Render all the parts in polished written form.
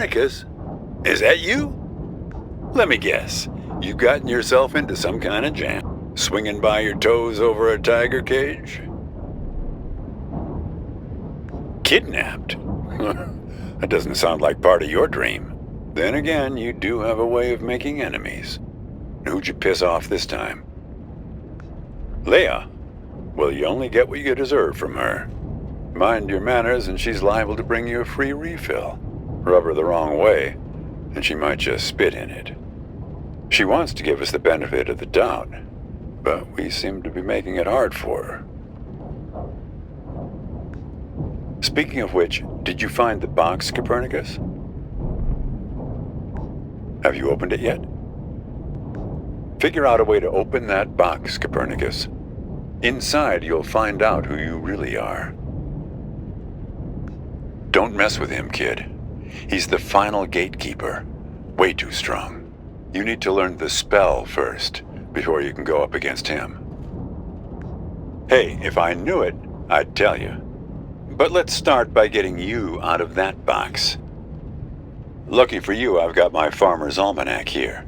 Copernicus? Is that you? Let me guess. You've gotten yourself into some kind of jam, swinging by your toes over a tiger cage? Kidnapped? That doesn't sound like part of your dream. Then again, you do have a way of making enemies. Who'd you piss off this time? Leia? Well, you only get what you deserve from her. Mind your manners and she's liable to bring you a free refill. Rub her the wrong way, and she might just spit in it. She wants to give us the benefit of the doubt, but we seem to be making it hard for her. Speaking of which, did you find the box, Copernicus? Have you opened it yet? Figure out a way to open that box, Copernicus. Inside, you'll find out who you really are. Don't mess with him, kid. He's the final gatekeeper. Way too strong. You need to learn the spell first, before you can go up against him. Hey, if I knew it, I'd tell you. But let's start by getting you out of that box. Lucky for you, I've got my Farmer's Almanac here.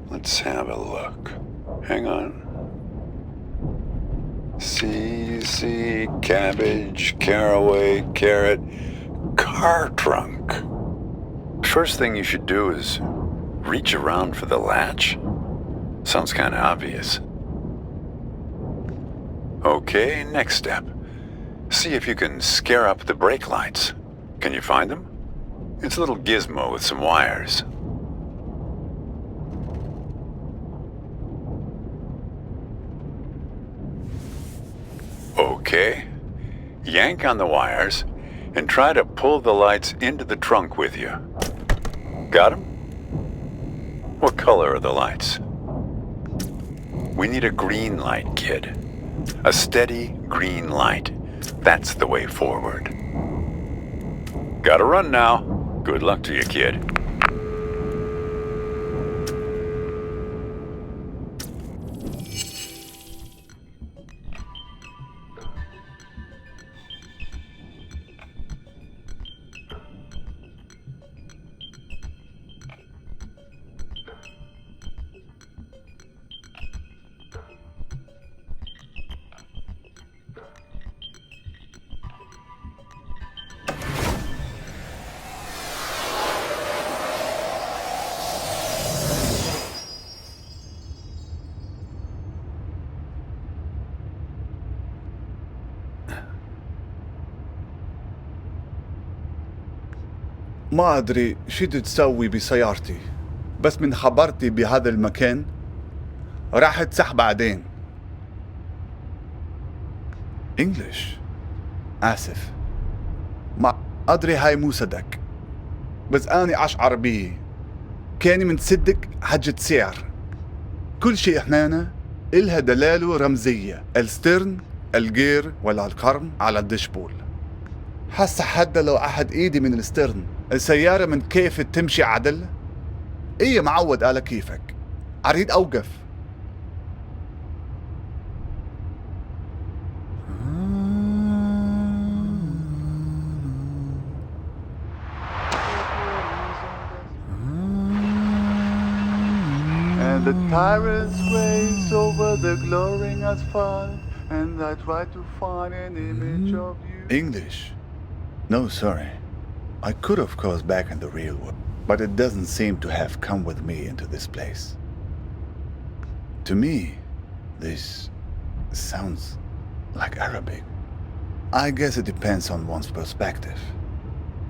Let's have a look. Hang on. C, cabbage, caraway, carrot, car trunk. First thing you should do is reach around for the latch. Sounds kind of obvious. Okay, next step. See if you can scare up the brake lights. Can you find them? It's a little gizmo with some wires. Okay. Yank on the wires and try to pull the lights into the trunk with you. Got them? What color are the lights? We need a green light, kid. A steady green light. That's the way forward. Gotta run now. Good luck to you, kid. ما أدري شو تسوي بسيارتي، بس من خبرتي بهذا المكان راح تسح بعدين. English. آسف، ما أدري هاي مو صدق، بس أنا أشعر بيه كاني منصدق حجة سعر. كل شيء هنا إلها دلالة رمزية، السترن، الجير ولا القرن على الدشبول. هسا حتى لو أحد إيدي من السترن، السيارة من كيف تمشي عدل؟ إيه معود على كيفك، أريد أوقف. And the tyrants race over the glowing asphalt, and I try to find an image of you. English? No, sorry. I could of course back in the real world, but it doesn't seem to have come with me into this place. To me, this sounds like Arabic. I guess it depends on one's perspective.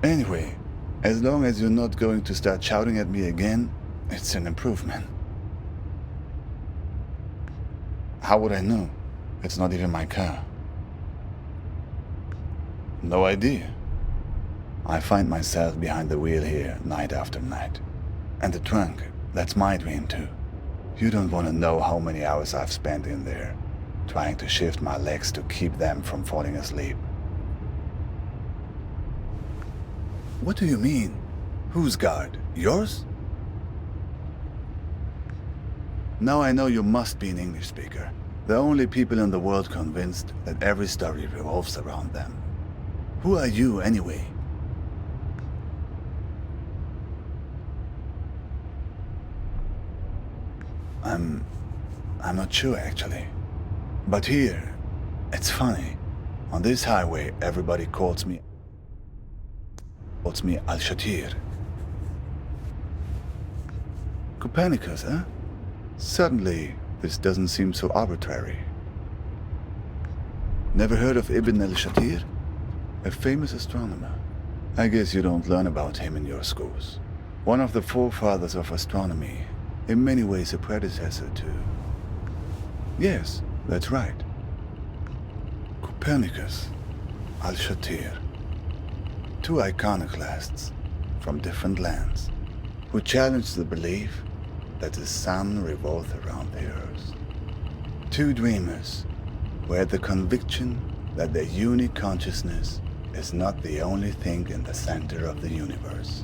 Anyway, as long as you're not going to start shouting at me again, it's an improvement. How would I know? It's not even my car. No idea. I find myself behind the wheel here night after night. And the trunk, that's my dream too. You don't want to know how many hours I've spent in there, trying to shift my legs to keep them from falling asleep. What do you mean? Whose guard? Yours? Now I know you must be an English speaker. The only people in the world convinced that every story revolves around them. Who are you anyway? I'm not sure actually. But here, it's funny. On this highway, everybody calls me Al-Shatir. Copernicus, huh? Suddenly, this doesn't seem so arbitrary. Never heard of Ibn al-Shatir? A famous astronomer. I guess you don't learn about him in your schools. One of the forefathers of astronomy, in many ways a predecessor to... Yes, that's right. Copernicus, Al-Shatir. Two iconoclasts from different lands who challenged the belief that the sun revolves around the earth. Two dreamers who had the conviction that their unique consciousness is not the only thing in the center of the universe.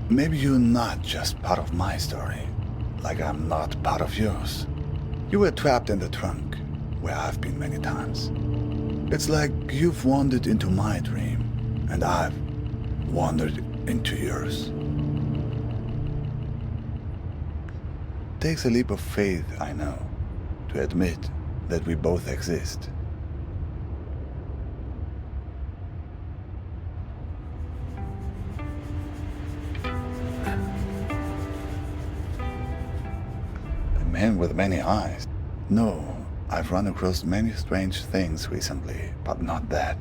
Maybe you're not just part of my story, like I'm not part of yours. You were trapped in the trunk, where I've been many times. It's like you've wandered into my dream, and I've wandered into yours. Takes a leap of faith, I know, to admit that we both exist. A man with many eyes? No, I've run across many strange things recently, but not that.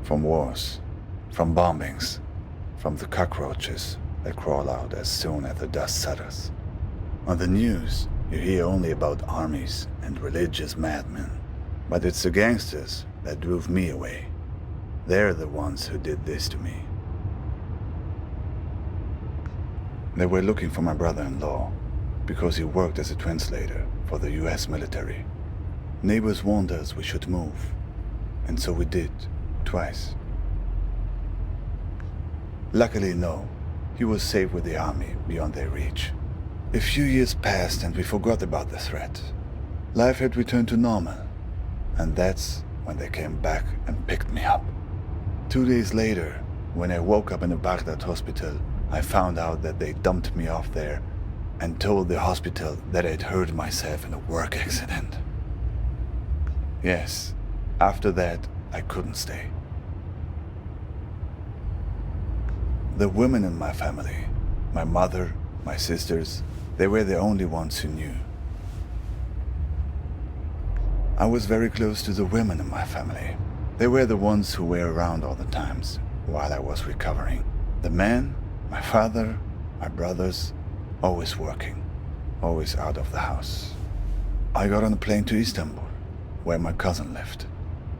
From wars, from bombings, from the cockroaches that crawl out as soon as the dust settles. On the news, you hear only about armies and religious madmen. But it's the gangsters that drove me away. They're the ones who did this to me. They were looking for my brother-in-law because he worked as a translator for the US military. Neighbors warned us we should move, and so we did, twice. Luckily, no, he was safe with the army beyond their reach. A few years passed and we forgot about the threat. Life had returned to normal, and that's when they came back and picked me up. 2 days later, when I woke up in a Baghdad hospital, I found out that they dumped me off there and told the hospital that I'd hurt myself in a work accident. Yes, after that, I couldn't stay. The women in my family, my mother, my sisters, they were the only ones who knew. I was very close to the women in my family. They were the ones who were around all the times while I was recovering. The men, my father, my brothers, always working, always out of the house. I got on a plane to Istanbul, where my cousin lived.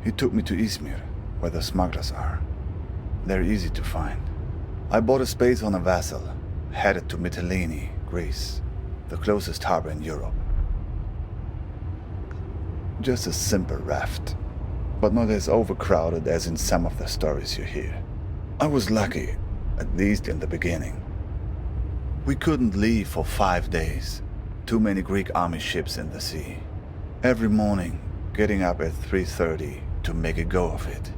He took me to Izmir, where the smugglers are. They're easy to find. I bought a space on a vessel, headed to Mytilene, Greece, the closest harbor in Europe. Just a simple raft, but not as overcrowded as in some of the stories you hear. I was lucky, at least in the beginning. We couldn't leave for 5 days. Too many Greek army ships in the sea. Every morning, getting up at 3:30 to make a go of it.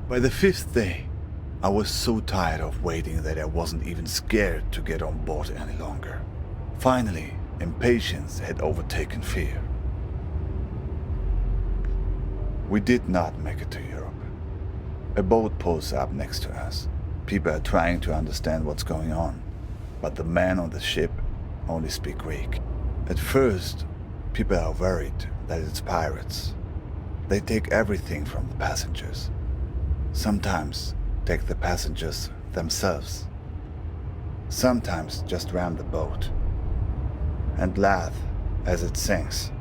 By the 5th day, I was so tired of waiting that I wasn't even scared to get on board any longer. Finally, impatience had overtaken fear. We did not make it to Europe. A boat pulls up next to us. People are trying to understand what's going on, but the men on the ship only speak Greek. At first, people are worried that it's pirates. They take everything from the passengers. Sometimes take the passengers themselves. Sometimes just ram the boat and laugh as it sinks.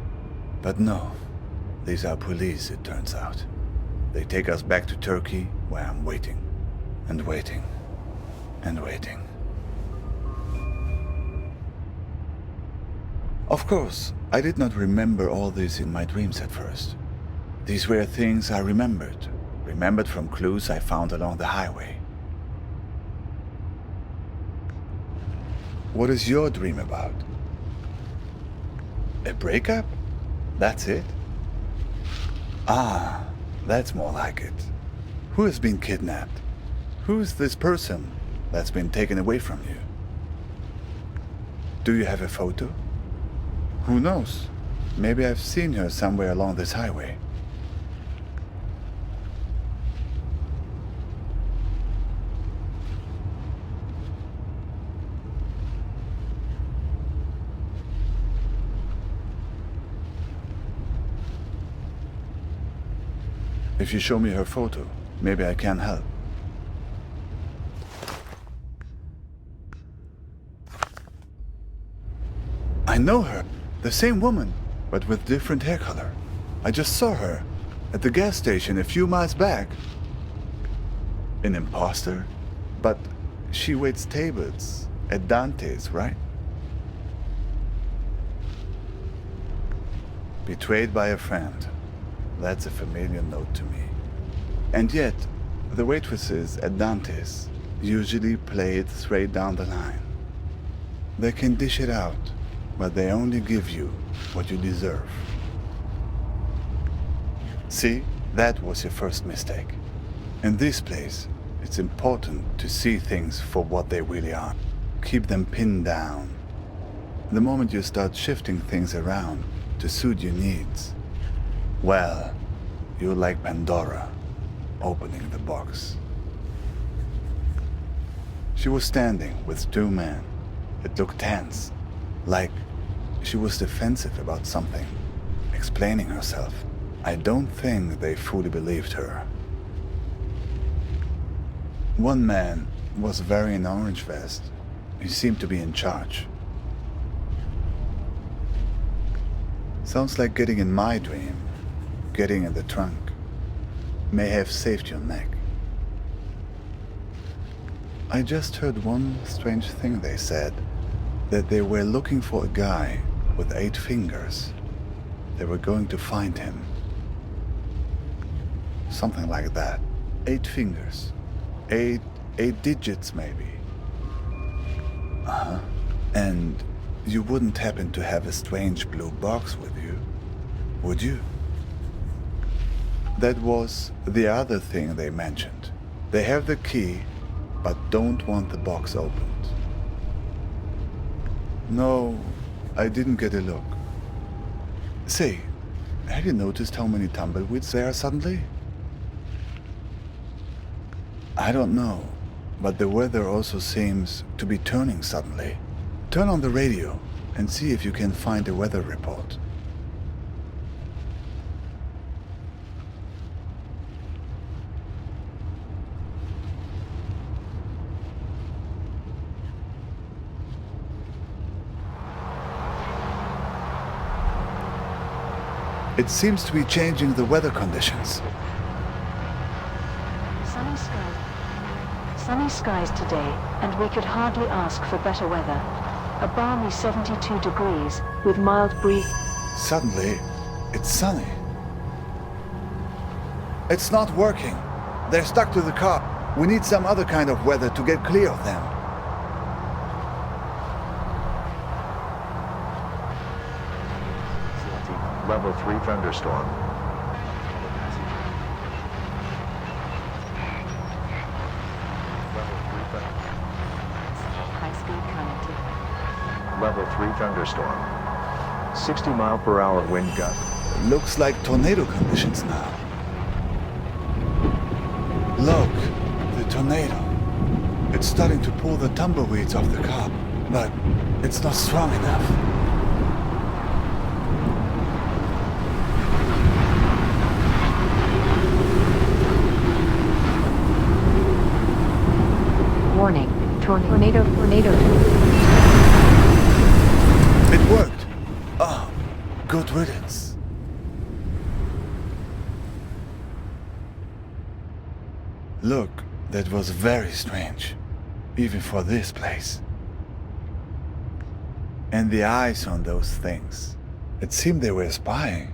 But no, these are police, it turns out. They take us back to Turkey, where I'm waiting, and waiting, and waiting. Of course, I did not remember all this in my dreams at first. These were things I remembered from clues I found along the highway. What is your dream about? A breakup? That's it? Ah, that's more like it. Who has been kidnapped? Who is this person that's been taken away from you? Do you have a photo? Who knows? Maybe I've seen her somewhere along this highway. If you show me her photo, maybe I can help. I know her. The same woman, but with different hair color. I just saw her at the gas station a few miles back. An imposter? But she waits tables at Dante's, right? Betrayed by a friend. That's a familiar note to me. And yet, the waitresses at Dante's usually play it straight down the line. They can dish it out, but they only give you what you deserve. See, that was your first mistake. In this place, it's important to see things for what they really are. Keep them pinned down. The moment you start shifting things around to suit your needs, well, you're like Pandora, opening the box. She was standing with two men. It looked tense, like she was defensive about something, explaining herself. I don't think they fully believed her. One man was wearing an orange vest. He seemed to be in charge. Sounds like getting in my dream. Getting in the trunk may have saved your neck. I just heard one strange thing they said, that they were looking for a guy with 8 fingers. They were going to find him. Something like that. 8 fingers. 8 digits maybe. Uh-huh. And you wouldn't happen to have a strange blue box with you, would you? That was the other thing they mentioned. They have the key, but don't want the box opened. No, I didn't get a look. Say, have you noticed how many tumbleweeds there are suddenly? I don't know, but the weather also seems to be turning suddenly. Turn on the radio and see if you can find a weather report. It seems to be changing the weather conditions. Sunny skies today, and we could hardly ask for better weather. A balmy 72 degrees with mild breeze. Suddenly, it's sunny. It's not working. They're stuck to the car. We need some other kind of weather to get clear of them. Level 3 thunderstorm. High-speed connectivity. Level 3 thunderstorm. 60-mile-per-hour wind gust. Looks like tornado conditions now. Look, the tornado. It's starting to pull the tumbleweeds off the car, but it's not strong enough. Warning, tornado. It worked. Oh, good riddance. Look, that was very strange, even for this place. And the eyes on those things. It seemed they were spying,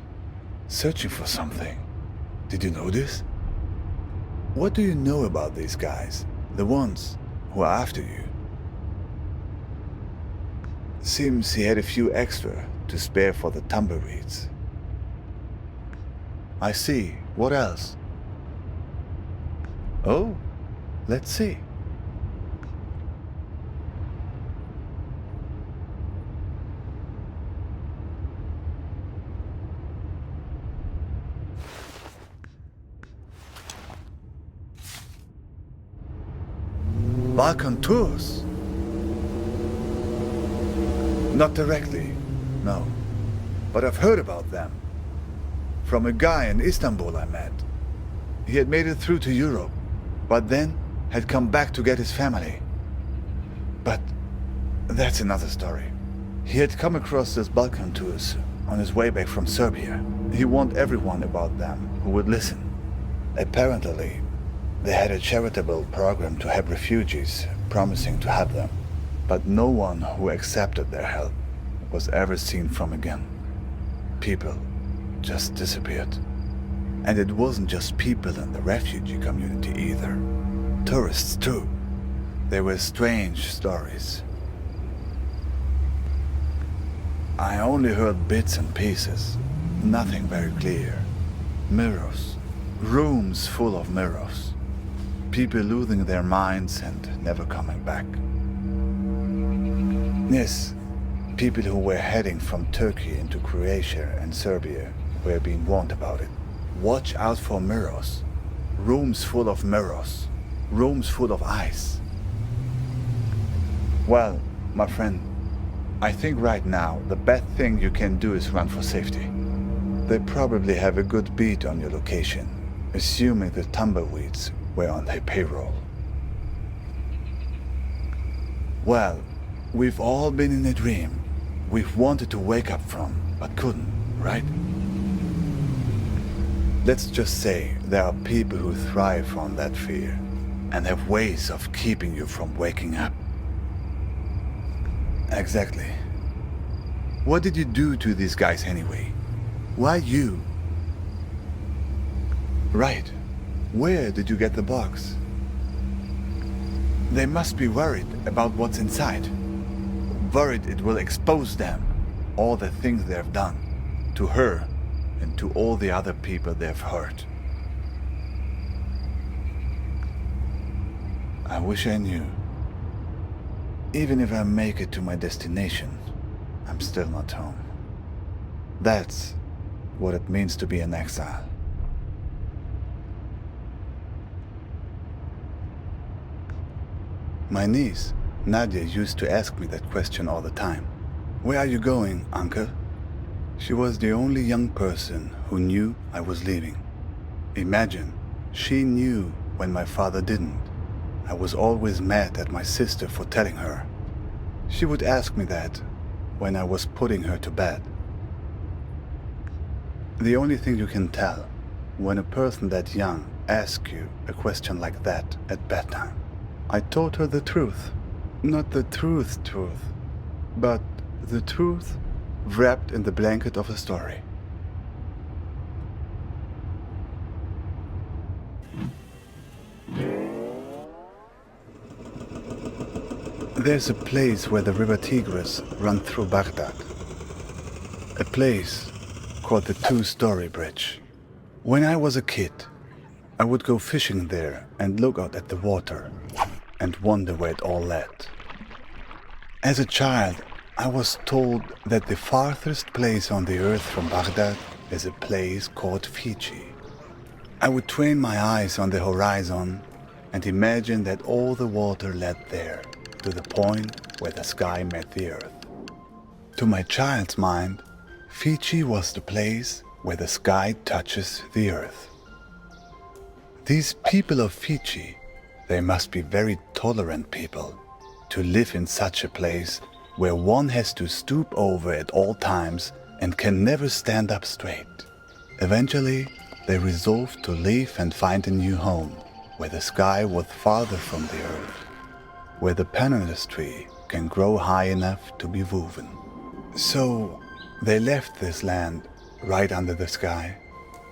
searching for something. Did you notice? What do you know about these guys, the ones who are after you? Seems he had a few extra to spare for the tumbleweeds. I see. What else? Oh, let's see. Balkan tours? Not directly, no. But I've heard about them. From a guy in Istanbul I met. He had made it through to Europe, but then had come back to get his family. But that's another story. He had come across these Balkan tours on his way back from Serbia. He warned everyone about them who would listen. Apparently, they had a charitable program to help refugees, promising to help them. But no one who accepted their help was ever seen from again. People just disappeared. And it wasn't just people in the refugee community either. Tourists too. They were strange stories. I only heard bits and pieces, nothing very clear. Mirrors, rooms full of mirrors. People losing their minds and never coming back. Yes, people who were heading from Turkey into Croatia and Serbia were being warned about it. Watch out for mirrors. Rooms full of mirrors. Rooms full of ice. Well, my friend, I think right now the best thing you can do is run for safety. They probably have a good beat on your location, assuming the tumbleweeds were on their payroll. Well, we've all been in a dream we've wanted to wake up from, but couldn't, right? Let's just say there are people who thrive on that fear and have ways of keeping you from waking up. Exactly. What did you do to these guys anyway? Why you? Right. Where did you get the box? They must be worried about what's inside. Worried it will expose them, all the things they've done, to her and to all the other people they've hurt. I wish I knew. Even if I make it to my destination, I'm still not home. That's what it means to be an exile. My niece, Nadia, used to ask me that question all the time. Where are you going, uncle? She was the only young person who knew I was leaving. Imagine, she knew when my father didn't. I was always mad at my sister for telling her. She would ask me that when I was putting her to bed. The only thing you can tell when a person that young asks you a question like that at bedtime. I told her the truth. Not the truth, but the truth wrapped in the blanket of a story. There's a place where the river Tigris runs through Baghdad. A place called the Two-Story Bridge. When I was a kid, I would go fishing there and look out at the water and wonder where it all led. As a child, I was told that the farthest place on the earth from Baghdad is a place called Fiji. I would train my eyes on the horizon and imagine that all the water led there, to the point where the sky met the earth. To my child's mind, Fiji was the place where the sky touches the earth. These people of Fiji, they must be very tolerant people to live in such a place where one has to stoop over at all times and can never stand up straight. Eventually, they resolved to leave and find a new home, where the sky was farther from the earth, where the pandanus tree can grow high enough to be woven. So they left this land right under the sky,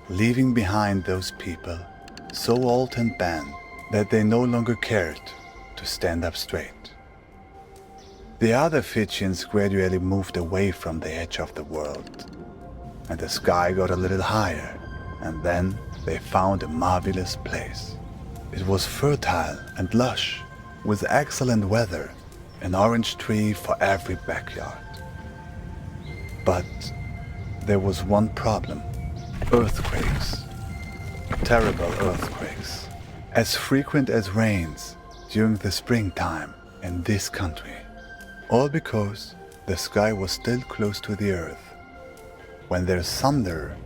leaving behind those people so old and bent that they no longer cared to stand up straight. The other Fijians gradually moved away from the edge of the world, and the sky got a little higher, and then they found a marvelous place. It was fertile and lush, with excellent weather, an orange tree for every backyard. But there was one problem: earthquakes. Terrible earthquakes, as frequent as rains, during the springtime in this country. All because the sky was still close to the earth. When there's thunder,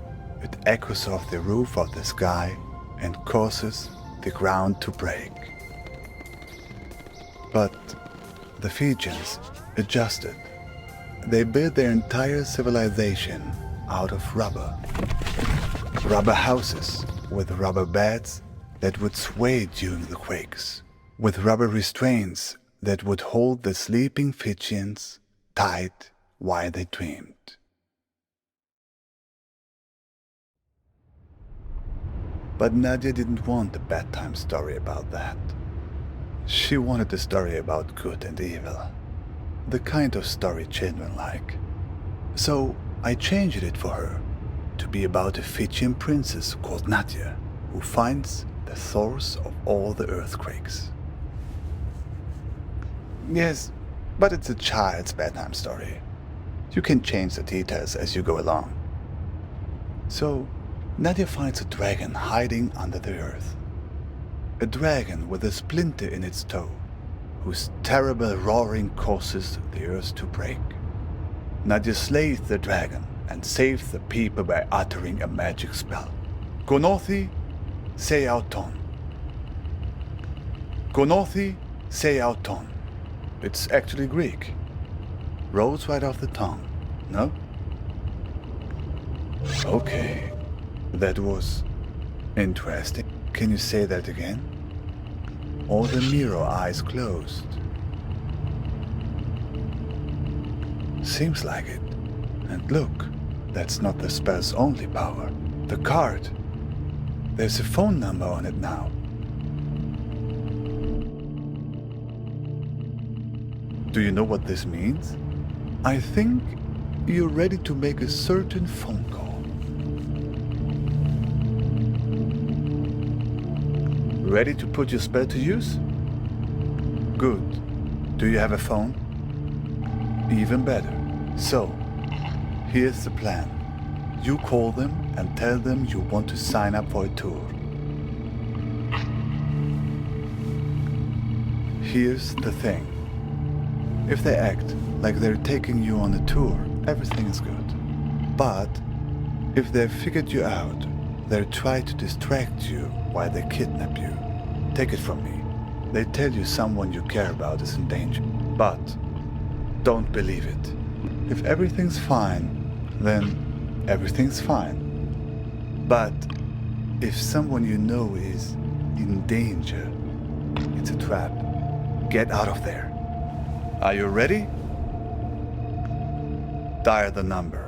it echoes off the roof of the sky and causes the ground to break. But the Fijians adjusted. They built their entire civilization out of rubber. Rubber houses with rubber beds that would sway during the quakes, with rubber restraints that would hold the sleeping Fijians tight while they dreamed. But Nadia didn't want a bedtime story about that. She wanted a story about good and evil, the kind of story children like. So I changed it for her to be about a Fijian princess called Nadia, who finds the source of all the earthquakes. Yes, but it's a child's bedtime story. You can change the details as you go along. So, Nadia finds a dragon hiding under the earth. A dragon with a splinter in its toe, whose terrible roaring causes the earth to break. Nadia slays the dragon and saves the people by uttering a magic spell. Konothi se auton. Konothi se auton. It's actually Greek. Rolls right off the tongue, no? Okay, that was interesting. Can you say that again? All the mirror eyes closed. Seems like it. And look, that's not the spell's only power. The card. There's a phone number on it now. Do you know what this means? I think you're ready to make a certain phone call. Ready to put your spell to use? Good. Do you have a phone? Even better. So, here's the plan. You call them and tell them you want to sign up for a tour. Here's the thing. If they act like they're taking you on a tour, everything is good. But if they've figured you out, they'll try to distract you while they kidnap you. Take it from me. They tell you someone you care about is in danger. But don't believe it. If everything's fine, then everything's fine. But if someone you know is in danger, it's a trap. Get out of there. Are you ready? Dial the number.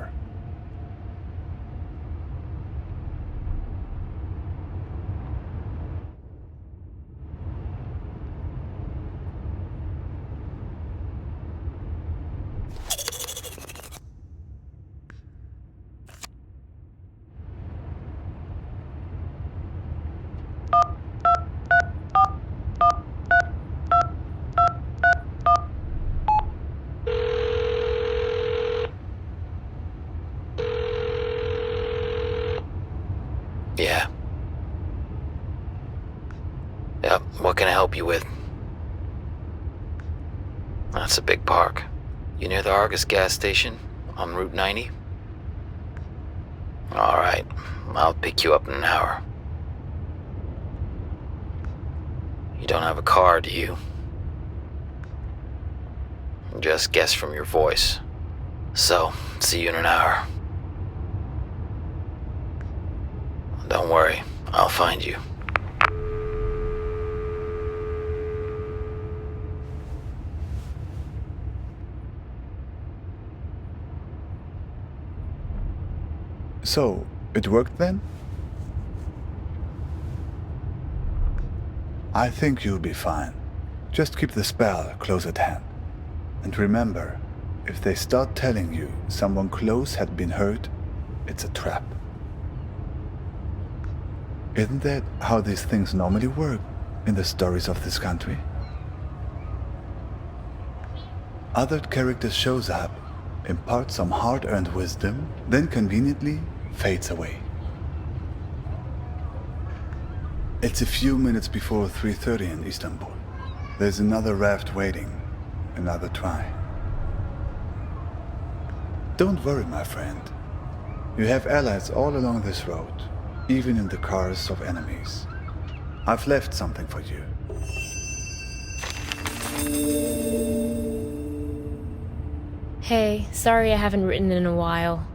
Yeah. Yep, what can I help you with? That's a big park. You near the Argus gas station on Route 90? Alright, I'll pick you up in an hour. You don't have a car, do you? Just guess from your voice. So, see you in an hour. Don't worry, I'll find you. So, it worked then? I think you'll be fine. Just keep the spell close at hand. And remember, if they start telling you someone close had been hurt, it's a trap. Isn't that how these things normally work in the stories of this country? Other characters shows up, imparts some hard-earned wisdom, then conveniently fades away. It's a few minutes before 3:30 in Istanbul. There's another raft waiting. Another try. Don't worry, my friend. You have allies all along this road, even in the cars of enemies. I've left something for you. Hey, sorry I haven't written in a while.